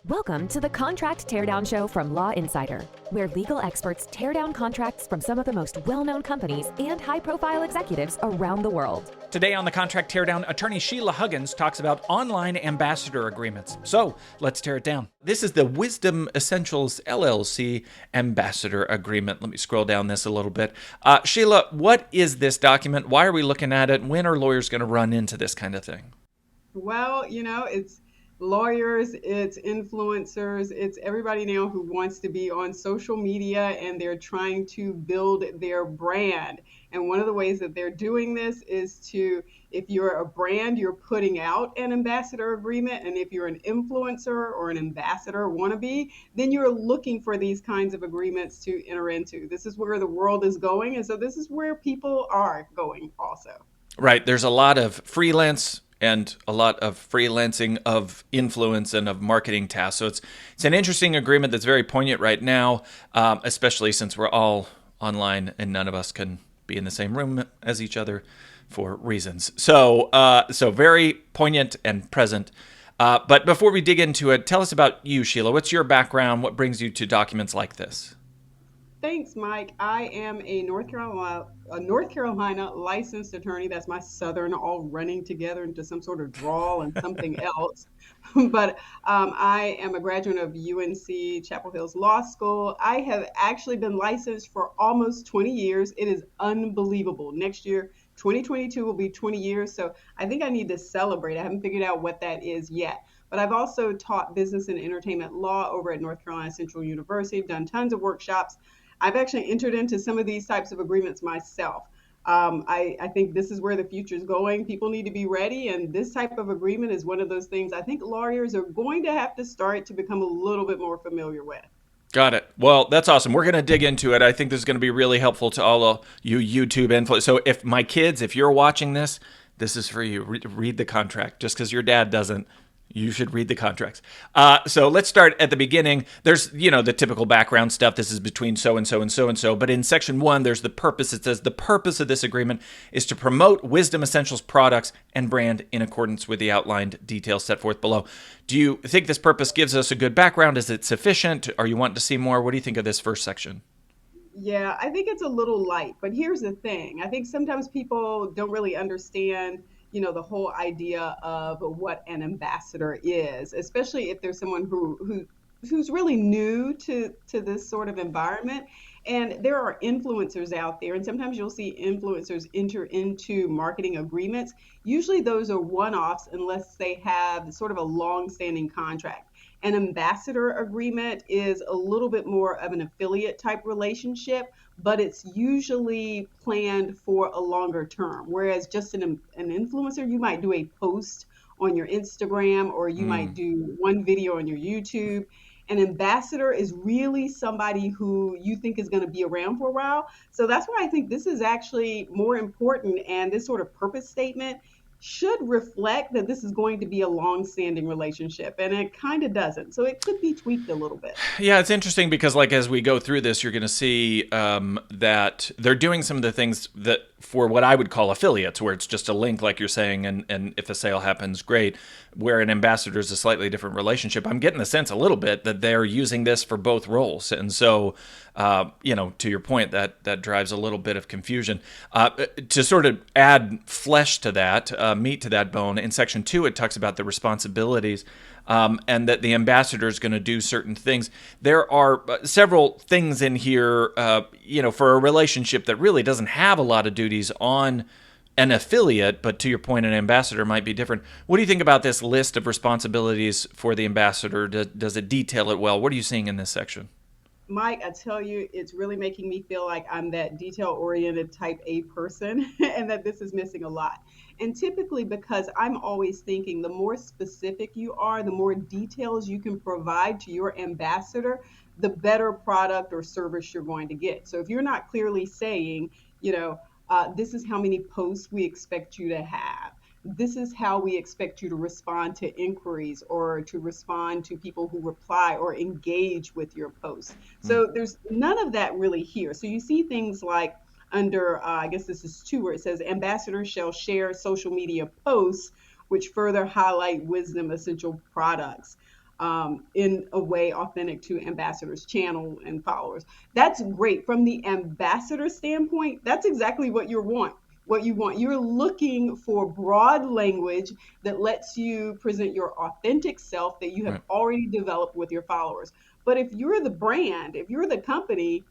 Welcome to the Contract Teardown Show from Law Insider, where legal experts tear down contracts from some of the most well-known companies and high-profile executives around the world. Today on the Contract Teardown, attorney Sheila Huggins talks about online ambassador agreements. So let's tear it down. This is the Wisdom Essentials LLC ambassador agreement. Let me scroll down this a little bit. Sheila, what is this document? Why are we looking at it? When are lawyers going to run into this kind of thing? Well, it's lawyers, it's influencers, it's everybody now who wants to be on social media and they're trying to build their brand. And one of the ways that they're doing this is if you're a brand, you're putting out an ambassador agreement. And if you're an influencer or an ambassador wannabe, then you're looking for these kinds of agreements to enter into. This is where the world is going. And so this is where people are going also. Right. There's a lot of freelance and a lot of freelancing of influence and of marketing tasks. So it's an interesting agreement that's very poignant right now, especially since we're all online and none of us can be in the same room as each other for reasons. So very poignant and present. But before we dig into it, tell us about you, Sheila. What's your background? What brings you to documents like this? Thanks, Mike. I am a North Carolina licensed attorney. That's my Southern all running together into some sort of drawl and something else. But I am a graduate of UNC Chapel Hill's Law School. I have actually been licensed for almost 20 years. It is unbelievable. Next year, 2022 will be 20 years. So I think I need to celebrate. I haven't figured out what that is yet. But I've also taught business and entertainment law over at North Carolina Central University, done tons of workshops. I've actually entered into some of these types of agreements myself. I think this is where the future is going. People need to be ready, and this type of agreement is one of those things I think lawyers are going to have to start to become a little bit more familiar with. Got it. Well, that's awesome. We're going to dig into it. I think this is going to be really helpful to all of you YouTube influencers. So if you're watching this, this is for you. Read the contract. Just because your dad doesn't, you should read the contracts. So let's start at the beginning. There's, the typical background stuff. This is between so-and-so and so-and-so. But in section 1, there's the purpose. It says the purpose of this agreement is to promote Wisdom Essentials products and brand in accordance with the outlined details set forth below. Do you think this purpose gives us a good background? Is it sufficient? Are you wanting to see more? What do you think of this first section? Yeah, I think it's a little light. But here's the thing. I think sometimes people don't really understand the whole idea of what an ambassador is, especially if there's someone who's really new to this sort of environment. And there are influencers out there, and sometimes you'll see influencers enter into marketing agreements. Usually those are one-offs unless they have sort of a long-standing contract. An ambassador agreement is a little bit more of an affiliate type relationship, but it's usually planned for a longer term. Whereas just an influencer, you might do a post on your Instagram, or you might do one video on your YouTube. An ambassador is really somebody who you think is going to be around for a while. So that's why I think this is actually more important, and this sort of purpose statement should reflect that this is going to be a long-standing relationship, and it kind of doesn't. So it could be tweaked a little bit. Yeah, it's interesting because as we go through this, you're going to see that they're doing some of the things that for what I would call affiliates, where it's just a link, like you're saying, and if a sale happens, great. Where an ambassador is a slightly different relationship. I'm getting the sense a little bit that they're using this for both roles. And so, to your point, that drives a little bit of confusion. To sort of add flesh to that, meat to that bone, in section 2, it talks about the responsibilities and that the ambassador is going to do certain things. There are several things in here, for a relationship that really doesn't have a lot of duties on an affiliate, but to your point, an ambassador might be different. What do you think about this list of responsibilities for the ambassador? Does it detail it well? What are you seeing in this section? Mike, I tell you, it's really making me feel like I'm that detail-oriented type A person and that this is missing a lot. And typically, because I'm always thinking the more specific you are, the more details you can provide to your ambassador, the better product or service you're going to get. So if you're not clearly saying, this is how many posts we expect you to have, this is how we expect you to respond to inquiries or to respond to people who reply or engage with your posts. So there's none of that really here. So you see things like under, I guess this is 2, where it says ambassadors shall share social media posts which further highlight Wisdom Essential products. in a way authentic to ambassadors' channel and followers. That's great. From the ambassador standpoint, that's exactly what you want. What you want. You're looking for broad language that lets you present your authentic self that you have Right. already developed with your followers. But if you're the brand, if you're the company,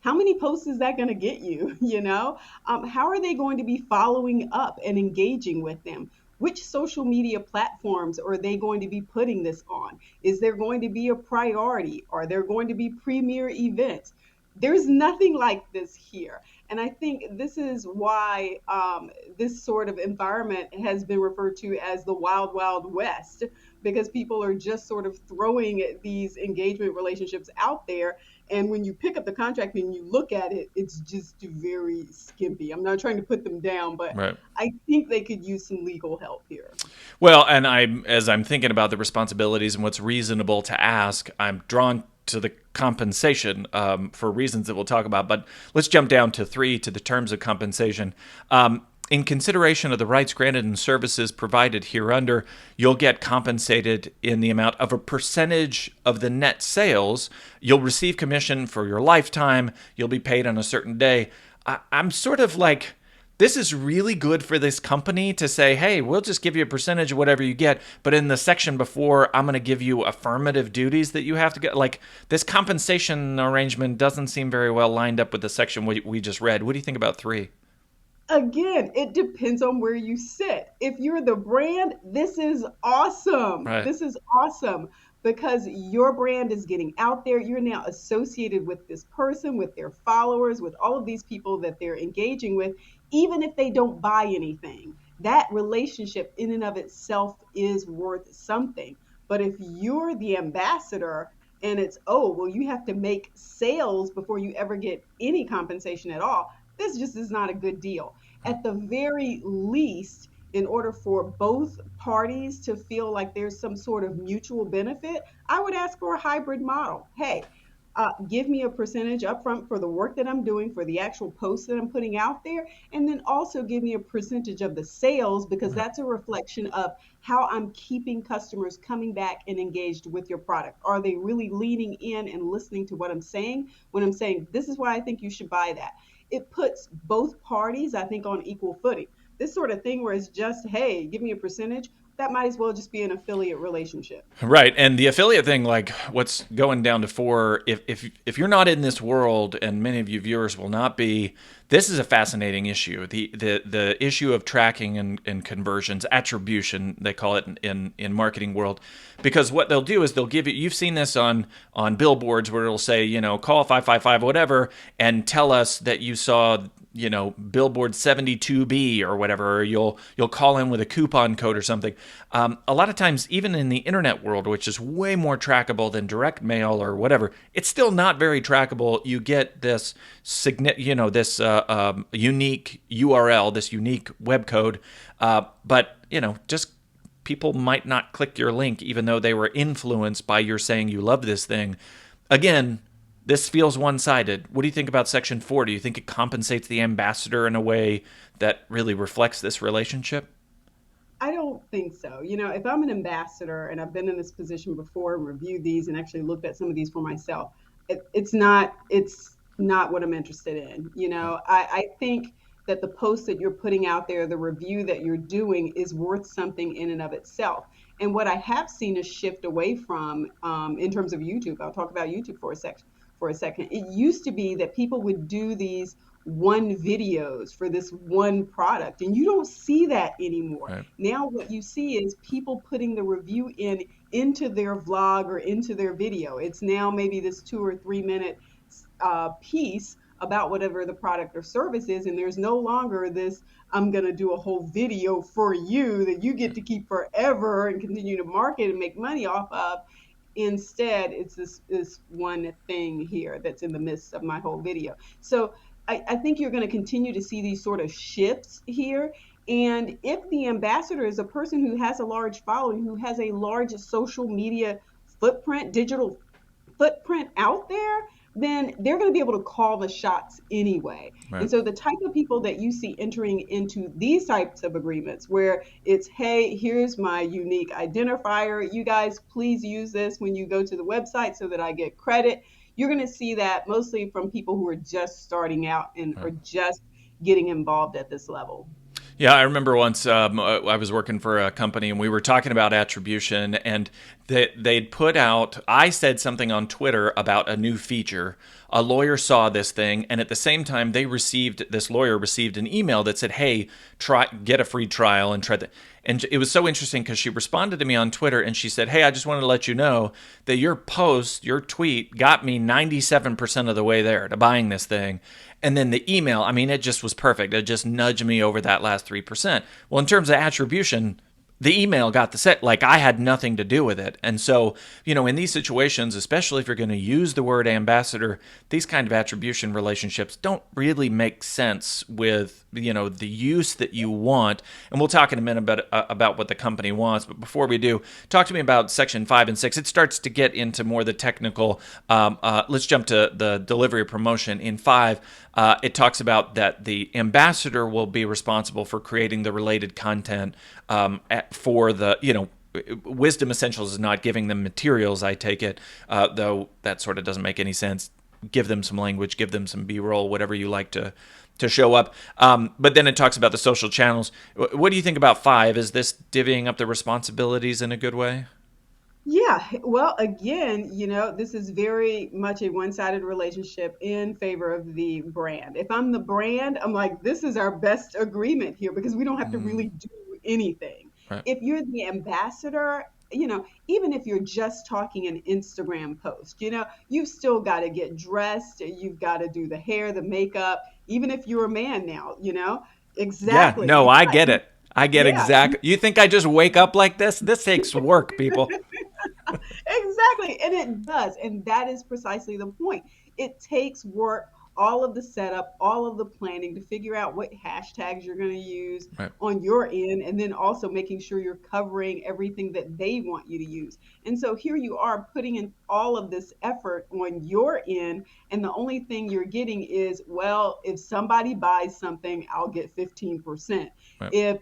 how many posts is that going to get you? How are they going to be following up and engaging with them? Which social media platforms are they going to be putting this on? Is there going to be a priority? Are there going to be premier events? There's nothing like this here. And I think this is why this sort of environment has been referred to as the wild, wild west, because people are just sort of throwing these engagement relationships out there. And when you pick up the contract and you look at it, it's just very skimpy. I'm not trying to put them down, but Right. I think they could use some legal help here. Well, and as I'm thinking about the responsibilities and what's reasonable to ask, I'm drawn to the compensation for reasons that we'll talk about. But let's jump down to 3, to the terms of compensation. In consideration of the rights granted and services provided hereunder, you'll get compensated in the amount of a percentage of the net sales. You'll receive commission for your lifetime. You'll be paid on a certain day. I'm sort of like, this is really good for this company to say, hey, we'll just give you a percentage of whatever you get. But in the section before, I'm going to give you affirmative duties that you have to get. Like, this compensation arrangement doesn't seem very well lined up with the section we just read. What do you think about 3? Again, it depends on where you sit. If you're the brand, this is awesome. Right. This is awesome because your brand is getting out there. You're now associated with this person, with their followers, with all of these people that they're engaging with, even if they don't buy anything. That relationship in and of itself is worth something. But if you're the ambassador and it's, oh, well, you have to make sales before you ever get any compensation at all, this just is not a good deal. At the very least, in order for both parties to feel like there's some sort of mutual benefit, I would ask for a hybrid model. Hey, give me a percentage upfront for the work that I'm doing, for the actual posts that I'm putting out there, and then also give me a percentage of the sales, because that's a reflection of how I'm keeping customers coming back and engaged with your product. Are they really leaning in and listening to what I'm saying when I'm saying, this is why I think you should buy that? It puts both parties, I think, on equal footing. This sort of thing where it's just, hey, give me a percentage, that might as well just be an affiliate relationship. Right. And the affiliate thing, like what's going down to 4, if you're not in this world, and many of you viewers will not be, this is a fascinating issue. The issue of tracking and conversions, attribution, they call it in marketing world. Because what they'll do is they'll give you, you've seen this on billboards where it'll say, call 555 whatever and tell us that you saw billboard 72B or whatever, or you'll call in with a coupon code or something. A lot of times, even in the internet world, which is way more trackable than direct mail or whatever, it's still not very trackable. You get this unique URL, this unique web code, but just people might not click your link, even though they were influenced by your saying you love this thing. Again, this feels one-sided. What do you think about Section 4? Do you think it compensates the ambassador in a way that really reflects this relationship? I don't think so. If I'm an ambassador and I've been in this position before and reviewed these and actually looked at some of these for myself, it's not what I'm interested in. I think that the post that you're putting out there, the review that you're doing, is worth something in and of itself. And what I have seen a shift away from in terms of YouTube, I'll talk about YouTube for a second. It used to be that people would do these one videos for this one product, and you don't see that anymore. Right. Now what you see is people putting the review into their vlog or into their video. It's now maybe this 2 or 3 minute piece about whatever the product or service is, and there's no longer this, I'm going to do a whole video for you that you get to keep forever and continue to market and make money off of. Instead, it's this one thing here that's in the midst of my whole video. So I think you're going to continue to see these sort of shifts here. And if the ambassador is a person who has a large following, who has a large social media footprint, digital footprint out there, then they're going to be able to call the shots anyway. Right. And so the type of people that you see entering into these types of agreements where it's, hey, here's my unique identifier. You guys, please use this when you go to the website so that I get credit. You're going to see that mostly from people who are just starting out and are just getting involved at this level. Yeah, I remember once I was working for a company and we were talking about attribution, and they'd put out, I said something on Twitter about a new feature. A lawyer saw this thing, and at the same time, this lawyer received an email that said, hey, get a free trial and try that. And it was so interesting because she responded to me on Twitter and she said, hey, I just wanted to let you know that your tweet got me 97% of the way there to buying this thing. And then the email, I mean, it just was perfect. It just nudged me over that last 3%. Well, in terms of attribution, the email got the set, like I had nothing to do with it. And so, in these situations, especially if you're going to use the word ambassador, these kind of attribution relationships don't really make sense with, the use that you want. And we'll talk in a minute about what the company wants. But before we do, talk to me about Section 5 and 6. It starts to get into more the technical. Let's jump to the delivery of promotion. In 5, it talks about that the ambassador will be responsible for creating the related content for the, Wisdom Essentials is not giving them materials, I take it, though that sort of doesn't make any sense. Give them some language, give them some B-roll, whatever you like to show up. But then it talks about the social channels. What do you think about 5? Is this divvying up the responsibilities in a good way? Yeah, well, again, this is very much a one-sided relationship in favor of the brand. If I'm the brand, I'm like, this is our best agreement here because we don't have to really do anything. Right. If you're the ambassador, even if you're just talking an Instagram post, you've still got to get dressed, you've got to do the hair, the makeup, even if you're a man now, exactly. Yeah, no, I get it. I get Yeah. exactly. You think I just wake up like this? This takes work, people. Exactly. And it does. And that is precisely the point. It takes work, all of the setup, all of the planning to figure out what hashtags you're going to use Right. on your end, and then also making sure you're covering everything that they want you to use. And so here you are putting in all of this effort on your end, and the only thing you're getting is, well, if somebody buys something, I'll get 15%. Right. If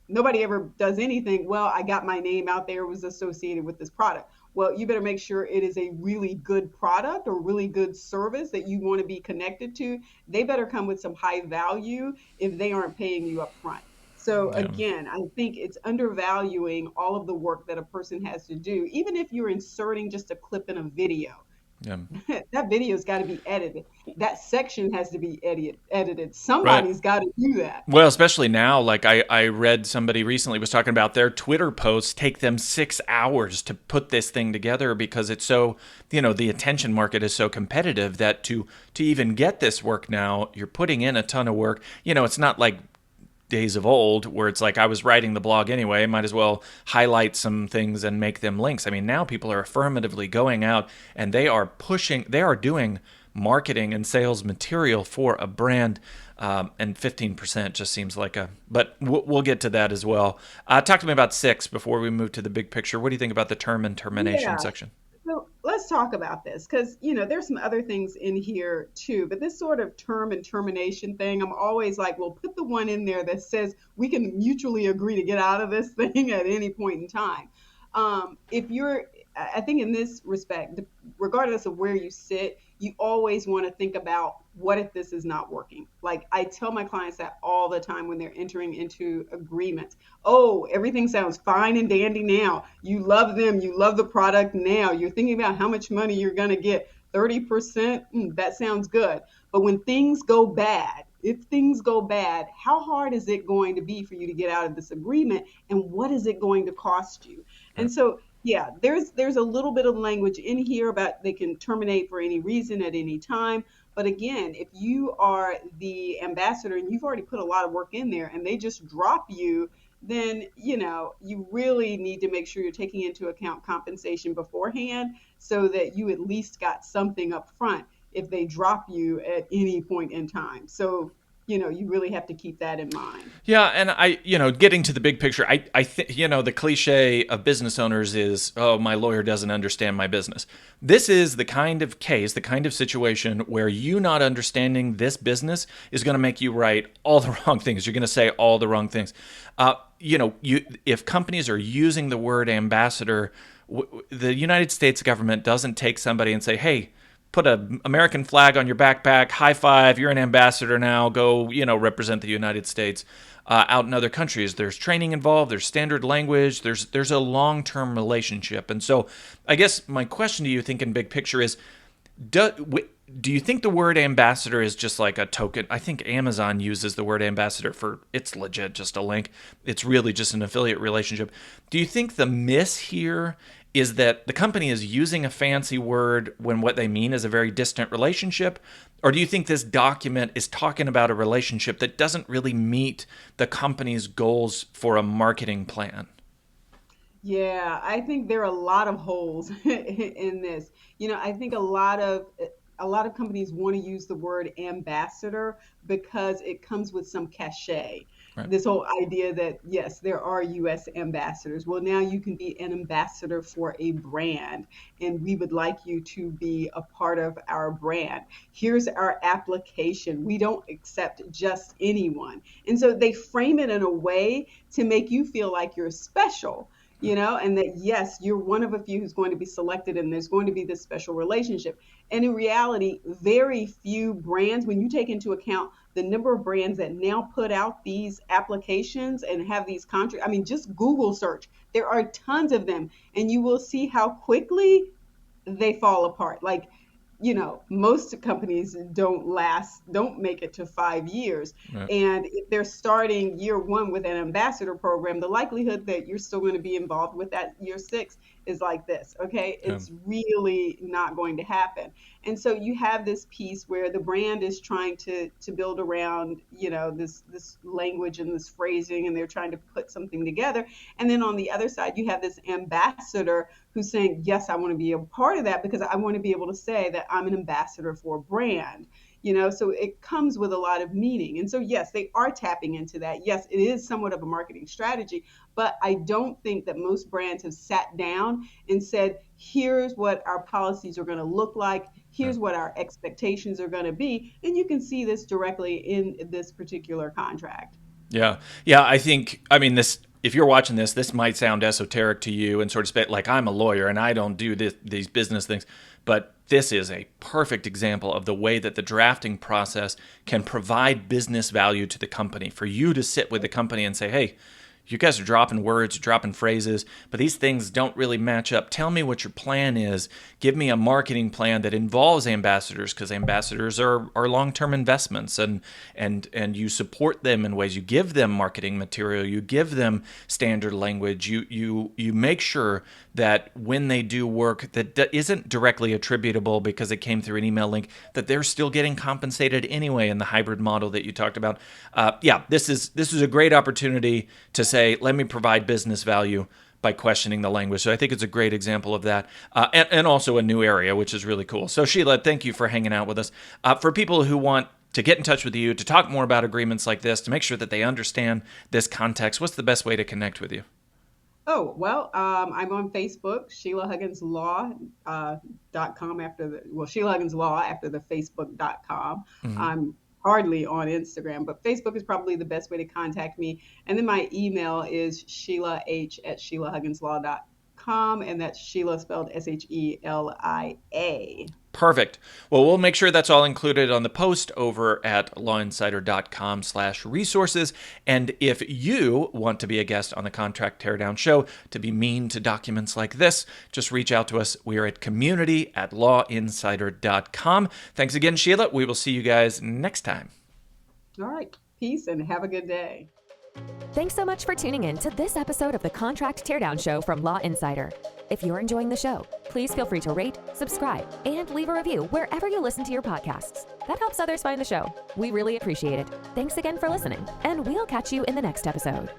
nobody ever does anything, well, I got my name out there, was associated with this product. Well, you better make sure it is a really good product or really good service that you want to be connected to. They better come with some high value if they aren't paying you up front. So Yeah. again, I think it's undervaluing all of the work that a person has to do, even if you're inserting just a clip in a video. Yeah. That video's got to be edited. That section has to be edited. Right. Somebody's got to do that. Well, especially now, like I read somebody recently was talking about their Twitter posts take them 6 hours to put this thing together because it's so, the attention market is so competitive that to even get this work now, you're putting in a ton of work. It's not like days of old where it's like I was writing the blog anyway, might as well highlight some things and make them links. I mean, now people are affirmatively going out and they are doing marketing and sales material for a brand, and 15% just seems like but we'll get to that as well. Talk to me about 6 before we move to the big picture. What do you think about the term and termination section? So let's talk about this because, there's some other things in here too. But this sort of term and termination thing, I'm always like, well, put the one in there that says we can mutually agree to get out of this thing at any point in time. I think in this respect, regardless of where you sit, you always want to think about what if this is not working? Like I tell my clients that all the time when they're entering into agreements. Oh, everything sounds fine and dandy now. You love them. You love the product now. You're thinking about how much money you're going to get. 30%, that sounds good. But when things go bad, if things go bad, how hard is it going to be for you to get out of this agreement? And what is it going to cost you? And so, yeah, there's a little bit of language in here about they can terminate for any reason at any time. But again, if you are the ambassador and you've already put a lot of work in there and they just drop you, then, you really need to make sure you're taking into account compensation beforehand so that you at least got something up front if they drop you at any point in time. So you really have to keep that in mind. Yeah, and getting to the big picture, I think, the cliche of business owners is, oh, my lawyer doesn't understand my business. This is the kind of case, the kind of situation where you not understanding this business is going to make you write all the wrong things. You're going to say all the wrong things. If companies are using the word ambassador, the United States government doesn't take somebody and say, hey, put an American flag on your backpack, high five, you're an ambassador now, go, represent the United States out in other countries. There's training involved, there's standard language, there's a long-term relationship. And so I guess my question to you, thinking big picture, is do you think the word ambassador is just like a token? I think Amazon uses the word ambassador for, it's legit just a link. It's really just an affiliate relationship. Do you think the miss here is that the company is using a fancy word when what they mean is a very distant relationship? Or do you think this document is talking about a relationship that doesn't really meet the company's goals for a marketing plan? Yeah, I think there are a lot of holes in this. I think a lot of companies want to use the word ambassador because it comes with some cachet. Right. This whole idea that, yes, there are U.S. ambassadors. Well, now you can be an ambassador for a brand, and we would like you to be a part of our brand. Here's our application. We don't accept just anyone. And so they frame it in a way to make you feel like you're special. And that, yes, you're one of a few who's going to be selected, and there's going to be this special relationship. And in reality, very few brands, when you take into account the number of brands that now put out these applications and have these contracts, just Google search, there are tons of them, and you will see how quickly they fall apart. Like, most companies don't make it to 5 years. Right. And if they're starting year one with an ambassador program, the likelihood that you're still going to be involved with that year 6 is like this. Okay. Yeah. It's really not going to happen. And so you have this piece where the brand is trying to build around, this language and this phrasing, and they're trying to put something together. And then on the other side, you have this ambassador who's saying, yes, I want to be a part of that because I want to be able to say that I'm an ambassador for a brand. So it comes with a lot of meaning. And so, yes, they are tapping into that. Yes, it is somewhat of a marketing strategy, but I don't think that most brands have sat down and said, here's what our policies are going to look like. Here's what our expectations are going to be. And you can see this directly in this particular contract. Yeah. Yeah. I think, this, if you're watching this might sound esoteric to you and sort of like I'm a lawyer and I don't do these business things, but this is a perfect example of the way that the drafting process can provide business value to the company. For you to sit with the company and say, hey, you guys are dropping words, dropping phrases, but these things don't really match up. Tell me what your plan is. Give me a marketing plan that involves ambassadors, because ambassadors are long-term investments, and you support them in ways. You give them marketing material. You give them standard language. You make sure that when they do work that isn't directly attributable because it came through an email link, that they're still getting compensated anyway in the hybrid model that you talked about. This is a great opportunity to say, let me provide business value by questioning the language. So I think it's a great example of that, and also a new area, which is really cool. So Sheila, thank you for hanging out with us. For people who want to get in touch with you, to talk more about agreements like this, to make sure that they understand this context, what's the best way to connect with you? Oh, well, I'm on Facebook, SheilaHugginsLaw.com Sheila Huggins Law after the Facebook.com. Mm-hmm. I'm hardly on Instagram, but Facebook is probably the best way to contact me. And then my email is SheilaH@SheilaHugginsLaw.com, and that's Sheila spelled SHELIA. Perfect. Well, we'll make sure that's all included on the post over at lawinsider.com/resources. And if you want to be a guest on the Contract Teardown show, to be mean to documents like this, just reach out to us. We are at community@lawinsider.com. Thanks again, Sheila. We will see you guys next time. All right. Peace and have a good day. Thanks so much for tuning in to this episode of the Contract Teardown Show from Law Insider. If you're enjoying the show, please feel free to rate, subscribe, and leave a review wherever you listen to your podcasts. That helps others find the show. We really appreciate it. Thanks again for listening, and we'll catch you in the next episode.